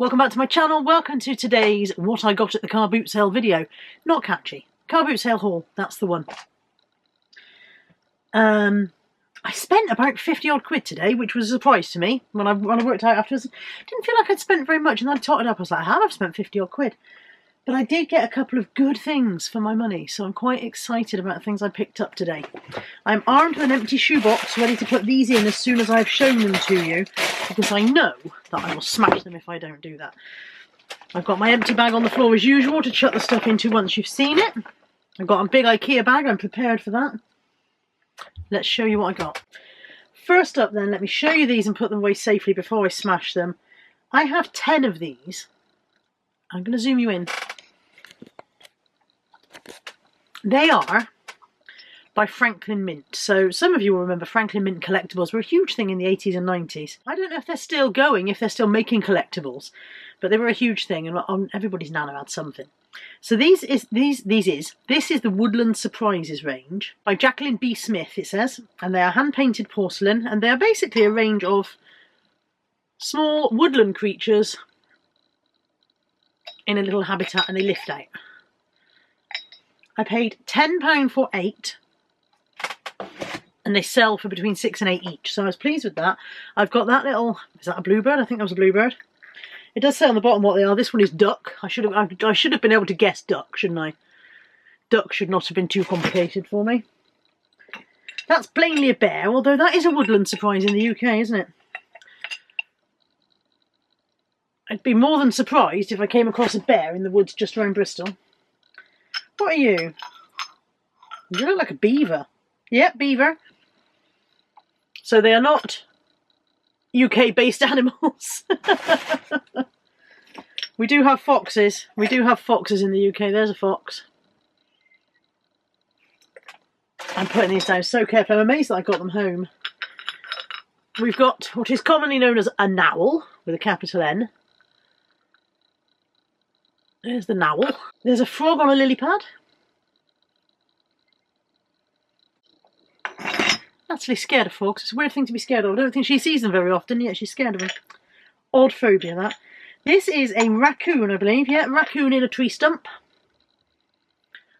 Welcome back to my channel. Welcome to today's What I Got at the Car Boot Sale video. Not catchy. Car boot sale haul, that's the one. I spent about 50 odd quid today, which was a surprise to me when I worked out afterwards. Didn't feel like I'd spent very much, and then I totted up. I was like, how have I spent 50 odd quid? But I did get a couple of good things for my money, so I'm quite excited about the things I picked up today. I'm armed with an empty shoebox, ready to put these in as soon as I've shown them to you, because I know that I will smash them if I don't do that. I've got my empty bag on the floor as usual to chuck the stuff into once you've seen it. I've got a big IKEA bag, I'm prepared for that. Let's show you what I got. First up then, let me show you these and put them away safely before I smash them. I have 10 of these. I'm going to zoom you in. They are by Franklin Mint. So some of you will remember Franklin Mint collectibles were a huge thing in the 80s and 90s. I don't know if they're still going, if they're still making collectibles, but they were a huge thing, and everybody's nana had something. So this is the Woodland Surprises range by Jacqueline B. Smith, it says, and they are hand-painted porcelain, and they are basically a range of small woodland creatures in a little habitat, and they lift out. I paid £10 for 8, and they sell for between 6 and 8 each, so I was pleased with that. I've got that little, is that a bluebird? I think that was a bluebird. It does say on the bottom what they are. This one is duck. I should have been able to guess duck, shouldn't I? Duck should not have been too complicated for me. That's plainly a bear, although that is a woodland surprise in the UK, isn't it? I'd be more than surprised if I came across a bear in the woods just around Bristol. What are you? You look like a beaver. Yep, beaver. So they are not UK-based animals. We do have foxes. We do have foxes in the UK. There's a fox. I'm putting these down so carefully. I'm amazed that I got them home. We've got what is commonly known as a nowl, with a capital N. There's the nowl. There's a frog on a lily pad. Actually scared of frogs. It's a weird thing to be scared of. I don't think she sees them very often, yet she's scared of them. Odd phobia, that. This is a raccoon, I believe. Yeah, raccoon in a tree stump.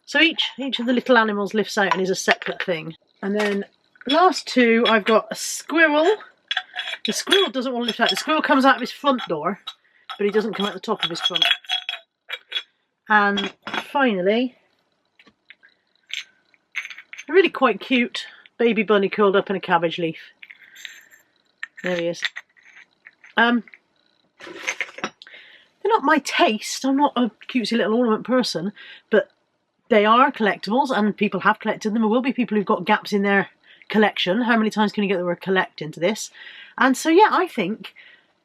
So each of the little animals lifts out and is a separate thing. And then last two, I've got a squirrel. The squirrel doesn't want to lift out. The squirrel comes out of his front door, but he doesn't come out the top of his front. And finally, a really quite cute baby bunny curled up in a cabbage leaf. There he is. They're not my taste. I'm not a cutesy little ornament person, but they are collectibles, and people have collected them. There will be people who've got gaps in their collection. How many times can you get the word collect into this? And so, yeah, I think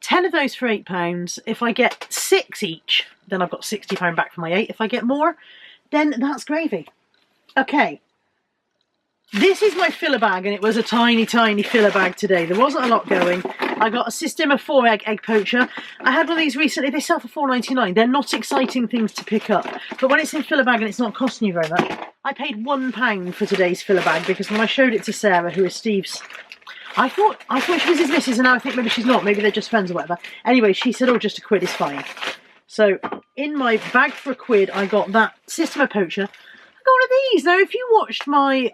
10 of those for £8. If I get 6 each, then I've got £60 back for my 8. If I get more, then that's gravy. Okay. This is my filler bag, and it was a tiny, tiny filler bag today. There wasn't a lot going. I got a System of 4 egg poacher. I had one of these recently. They sell for £4.99. They're not exciting things to pick up. But when it's in filler bag and it's not costing you very much, I paid £1 for today's filler bag, because when I showed it to Sarah, who is Steve's, I thought she was his missus, and now I think maybe she's not. Maybe they're just friends or whatever. Anyway, she said, oh, just £1 is fine. So in my bag for £1, I got that System of Poacher. I got one of these. Now, if you watched my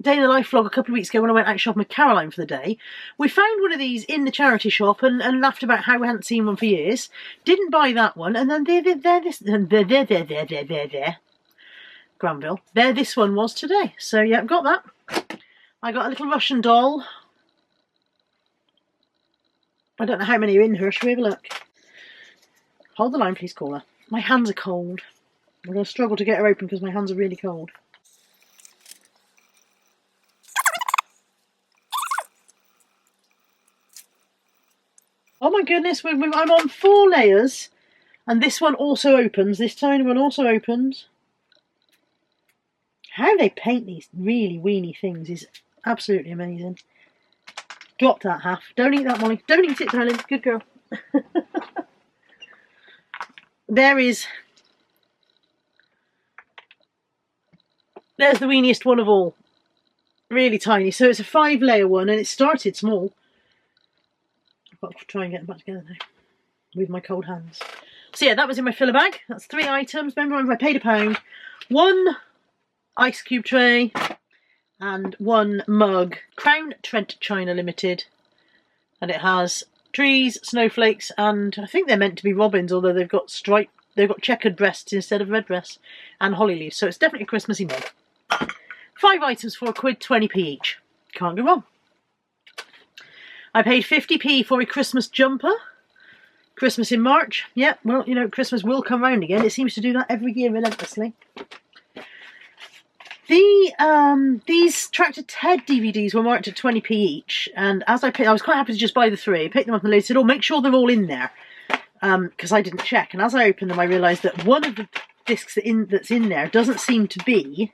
Day in the Life vlog a couple of weeks ago when I went out shopping with Caroline for the day, we found one of these in the charity shop and laughed about how we hadn't seen one for years. Didn't buy that one, and then Granville. There this one was today. So yeah, I've got that. I got a little Russian doll. I don't know how many are in her. Shall we have a look? Hold the line, please, caller. My hands are cold. I'm going to struggle to get her open because my hands are really cold. Oh my goodness, I'm on 4 layers, and this one also opens. This tiny one also opens. How they paint these really weeny things is absolutely amazing. Drop that half. Don't eat that, Molly. Don't eat it, darling. Good girl. There's the weeniest one of all. Really tiny. So it's a 5-layer one, and it started small. I've got to try and get them back together now. with my cold hands. So yeah, that was in my filler bag. That's 3 items. Remember, I paid £1. 1 ice cube tray and 1 mug. Crown Trent China Limited. And it has trees, snowflakes, and I think they're meant to be robins, although they've got checkered breasts instead of red breasts, and holly leaves. So it's definitely a Christmassy mug. 5 items for £1, 20p each. Can't go wrong. I paid 50p for a Christmas jumper. Christmas in March. Yeah, well, you know, Christmas will come round again. It seems to do that every year relentlessly. These Tractor Ted DVDs were marked at 20p each, and as I was quite happy to just buy the 3. I picked them up and the lady said, "Oh, make sure they're all in there," because I didn't check. And as I opened them, I realised that one of the discs that's in there doesn't seem to be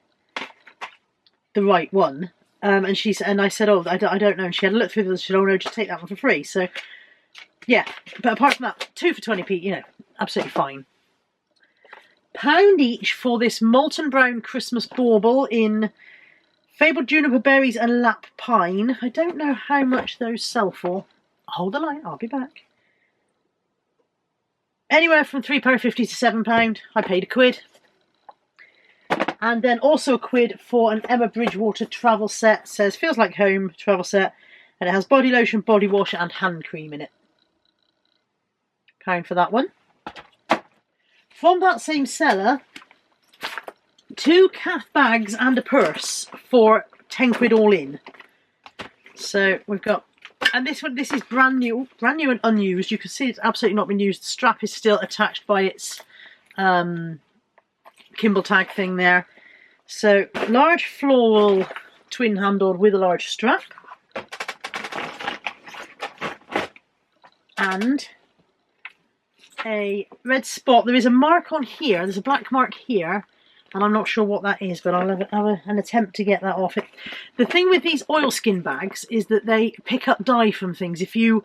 the right one. And I said, "Oh, I don't know." And she had a look through them and she said, "Oh no, just take that one for free." So yeah, but apart from that, 2 for 20p, you know, absolutely fine. £1 each for this Molten Brown Christmas bauble in Fabled Juniper Berries and Lap Pine. I don't know how much those sell for. Hold the line, I'll be back. Anywhere from £3.50 to £7. I paid £1. And then also £1 for an Emma Bridgewater travel set. Says feels like home travel set. And it has body lotion, body wash and hand cream in it. £1 for that one. From that same seller, 2 calf bags and a purse for £10 all in. So we've got, and this is brand new and unused. You can see it's absolutely not been used. The strap is still attached by its Kimball tag thing there. So large floral twin handled with a large strap. And a red spot. There is a mark on here. There's a black mark here, and I'm not sure what that is, but I'll have an attempt to get that off. The thing with these oilskin bags is that they pick up dye from things. If you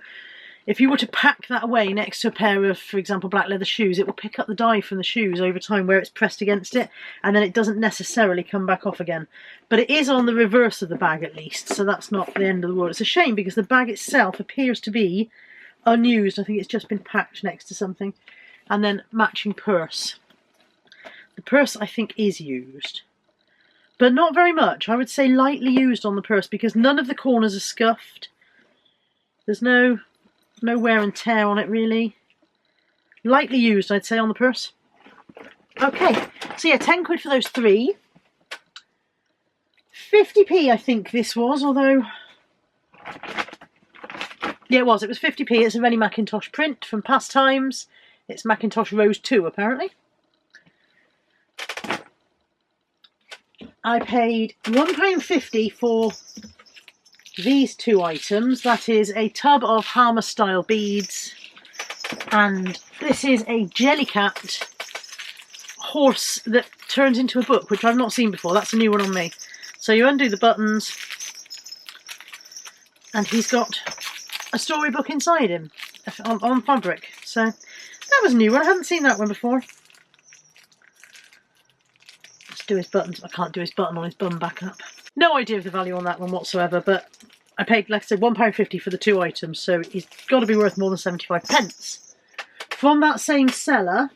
were to pack that away next to a pair of, for example, black leather shoes, it will pick up the dye from the shoes over time where it's pressed against it, and then it doesn't necessarily come back off again. But it is on the reverse of the bag at least, so that's not the end of the world. It's a shame because the bag itself appears to be unused. I think it's just been packed next to something. And then matching purse. The purse I think is used, but not very much. I would say lightly used on the purse because none of the corners are scuffed. There's no wear and tear on it really. Lightly used, I'd say, on the purse. Okay, so yeah, £10 for those 3. 50p I think this was, although yeah, it was 50p. It's a Rennie Mackintosh print from past times. It's Mackintosh Rose 2, apparently. I paid £1.50 for these 2 items. That is a tub of Harmer style beads, and this is a Jellycat horse that turns into a book, which I've not seen before. That's a new one on me. So you undo the buttons, and he's got a storybook inside him on fabric. So that was a new one. I hadn't seen that one before. Let's do his buttons. I can't do his button on his bum back up. No idea of the value on that one whatsoever, but I paid, like I said, £1.50 for the 2 items, so he's got to be worth more than 75p. From that same seller,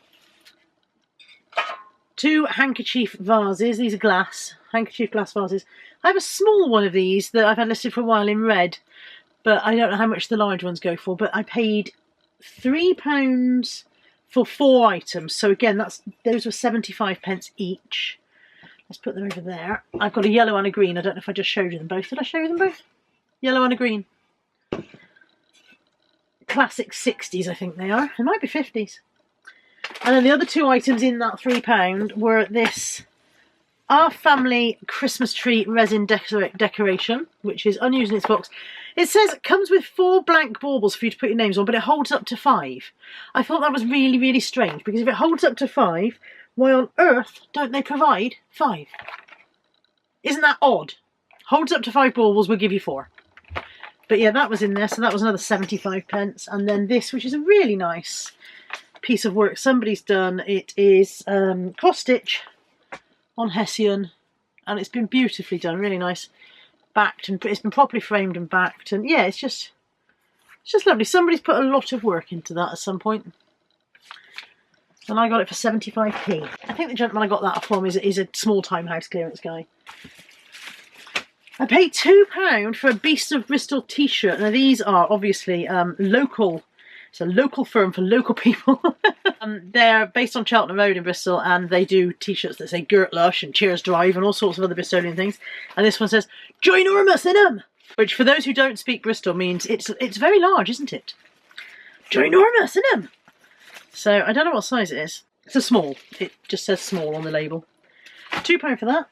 2 handkerchief vases. These are glass, handkerchief glass vases. I have a small one of these that I've had listed for a while in red, but I don't know how much the large ones go for. But I paid £3 for 4 items. So again, those were 75p each. Let's put them over there. I've got a yellow and a green. I don't know if I just showed you them both. Did I show you them both? Yellow and a green. Classic 60s, I think they are. It might be 50s. And then the other 2 items in that £3 were this Our Family Christmas Tree Resin Decoration, which is unused in its box. It says it comes with 4 blank baubles for you to put your names on, but it holds up to 5. I thought that was really, really strange, because if it holds up to 5, why on earth don't they provide 5? Isn't that odd? Holds up to 5 baubles, we'll give you 4. But yeah, that was in there, so that was another 75p. And then this, which is a really nice piece of work somebody's done. It is cross-stitch on Hessian, and it's been beautifully done, really nice. Backed, and it's been properly framed and backed, and yeah, it's just It's just lovely. Somebody's put a lot of work into that at some point. And I got it for 75p. I think the gentleman I got that from is a small-time house clearance guy. I paid £2 for a Beast of Bristol t-shirt. Now these are obviously local. It's a local firm for local people. They're based on Cheltenham Road in Bristol, and they do t-shirts that say Girt Lush and Cheers Drive and all sorts of other Bristolian things. And this one says Ginormous in 'em, which for those who don't speak Bristol means it's very large, isn't it? Ginormous in 'em. So I don't know what size it is. It's a small. It just says small on the label. £2 for that.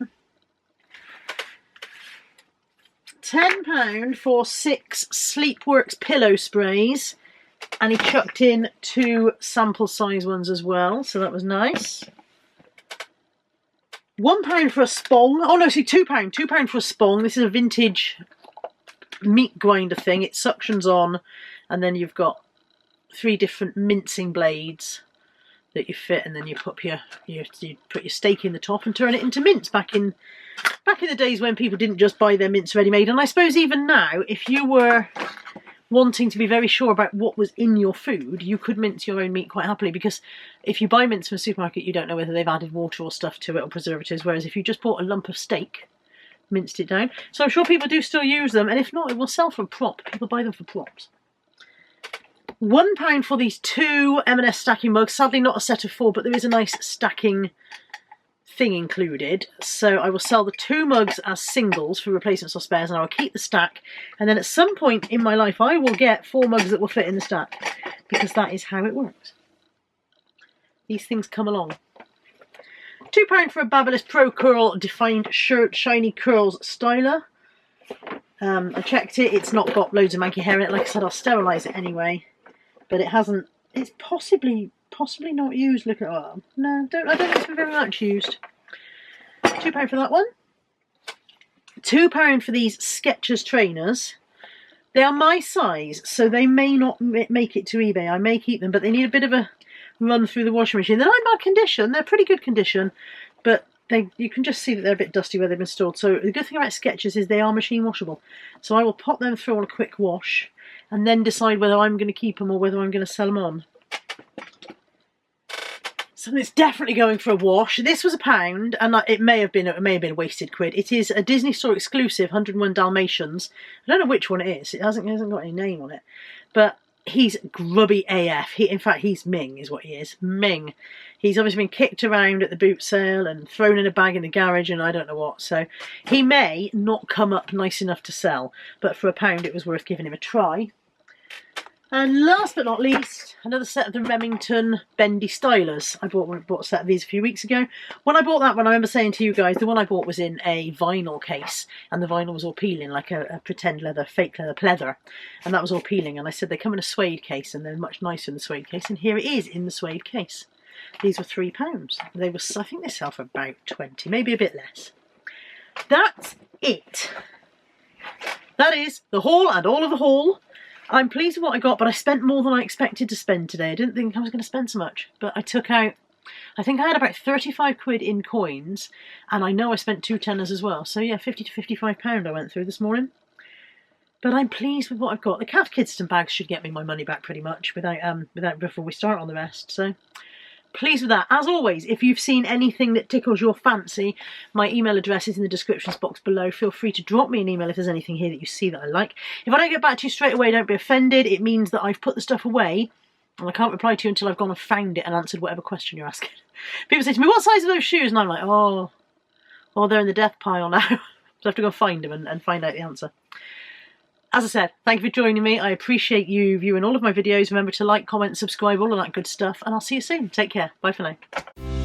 £10 for 6 Sleepworks pillow sprays. And he chucked in 2 sample size ones as well, so that was nice. £1 for a spong. Oh no, see, £2. £2 for a spong. This is a vintage meat grinder thing. It suctions on, and then you've got 3 different mincing blades that you fit, and then you put you put your steak in the top and turn it into mince. Back in the days when people didn't just buy their mince ready-made, and I suppose even now, if you were wanting to be very sure about what was in your food, you could mince your own meat quite happily, because if you buy mince from a supermarket, you don't know whether they've added water or stuff to it or preservatives, whereas if you just bought a lump of steak, minced it down. So I'm sure people do still use them, and if not, it will sell for a prop. People buy them for props. £1 for these 2 M&S stacking mugs. Sadly not a set of 4, but there is a nice stacking thing included, so I will sell the 2 mugs as singles for replacements or spares, and I will keep the stack, and then at some point in my life I will get 4 mugs that will fit in the stack, because that is how it works. These things come along. £2 for a Babyliss Pro Curl Defined Shirt Shiny Curls Styler. I checked it, it's not got loads of manky hair in it. Like I said, I'll sterilise it anyway, but it hasn't, it's possibly not used. Look at that. No, I don't think it's been very much used. £2 for that one. £2 for these Skechers Trainers. They are my size, so they may not make it to eBay. I may keep them, but they need a bit of a run through the washing machine. They're not in bad condition. They're pretty good condition, but you can just see that they're a bit dusty where they've been stored. So the good thing about Skechers is they are machine washable. So I will pop them through on a quick wash and then decide whether I'm going to keep them or whether I'm going to sell them on. So it's definitely going for a wash. This was £1, and it may have been a wasted quid. It is a Disney Store exclusive, 101 Dalmatians. I don't know which one it is. It hasn't got any name on it, but he's grubby AF. In fact, he's Ming, is what he is. Ming. He's obviously been kicked around at the boot sale and thrown in a bag in the garage and I don't know what. So he may not come up nice enough to sell, but for £1, it was worth giving him a try. And last but not least, another set of the Remington Bendy stylers. I bought a set of these a few weeks ago. When I bought that one, I remember saying to you guys, the one I bought was in a vinyl case, and the vinyl was all peeling, like a pretend leather, fake leather pleather, and that was all peeling. And I said they come in a suede case, and they're much nicer in the suede case, and here it is in the suede case. These were £3. They were, I think they sell for about 20, maybe a bit less. That's it. That is the haul and all of the haul. I'm pleased with what I got, but I spent more than I expected to spend today. I didn't think I was going to spend so much, but I took out, I think I had about 35 quid in coins, and I know I spent 2 tenors as well. So yeah, £50 to £55 I went through this morning. But I'm pleased with what I've got. The Cat Kidston bags should get me my money back pretty much without before we start on the rest. So pleased with that. As always, if you've seen anything that tickles your fancy, my email address is in the descriptions box below. Feel free to drop me an email if there's anything here that you see that I like. If I don't get back to you straight away, don't be offended. It means that I've put the stuff away and I can't reply to you until I've gone and found it and answered whatever question you're asking. People say to me, what size are those shoes? And I'm like, oh they're in the death pile now. So I have to go find them and find out the answer. As I said, thank you for joining me. I appreciate you viewing all of my videos. Remember to like, comment, subscribe, all of that good stuff. And I'll see you soon. Take care. Bye for now.